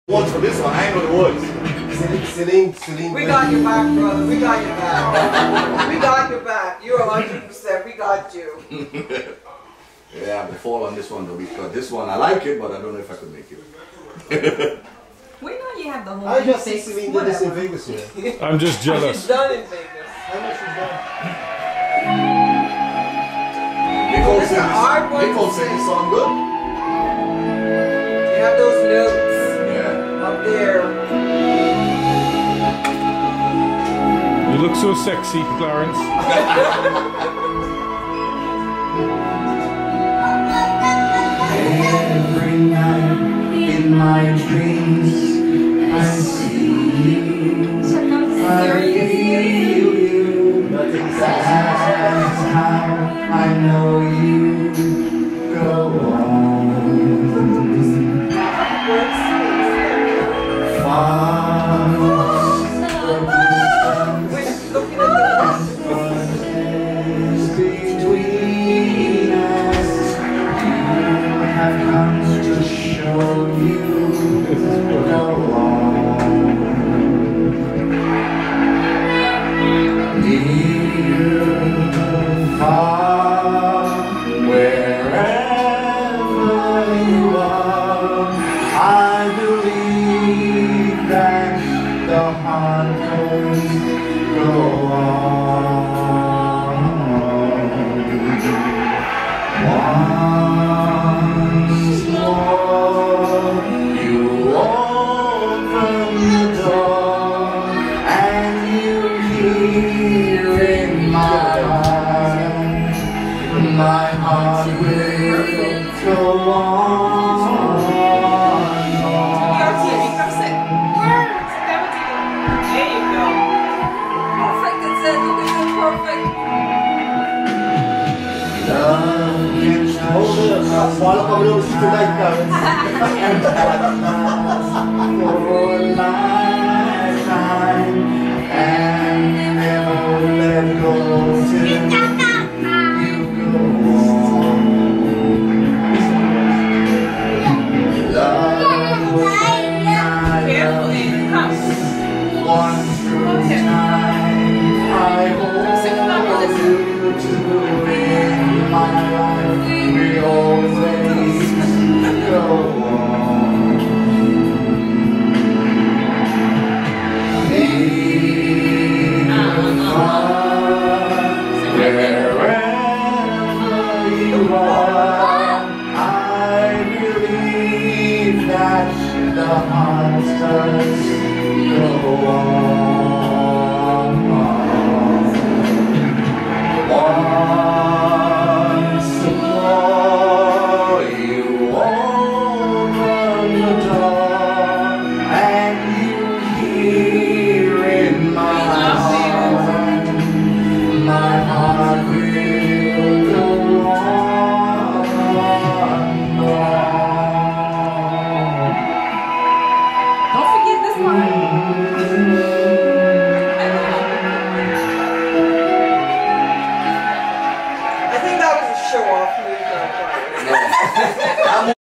Words for this one, I know the words. Celine. We got your back, brother. We got your back. We got your back. You're 100%. We got you. Yeah, I fall on this one though, because this one I like it, but I don't know if I could make it. We know you have the whole I just see Celine do this in Vegas here. I'm just jealous. She's done in Vegas. How much is that? It's a hard one. Nicole said it sound good. You have those notes Yeah. up there. You look so sexy, Clarence. Every night in my dreams I see you, I feel you. That's how I know you go on. Far Looking at the between us, have come to show you no wrong. Near, far, wherever you are, I believe that the heart can go on. Once more, you open the door, and you hear in my heart will go on. Your TV, come sit. Sit down with you. There you go. Perfect, that's it. Look at you, perfect. Love can touch Follow the rules tonight, Clarence. for a lifetime and never let go till you go on. Love was Carefully. Come. one true time. I hold you to in my life. We always go on. Wherever you are, I believe that the heart does go on.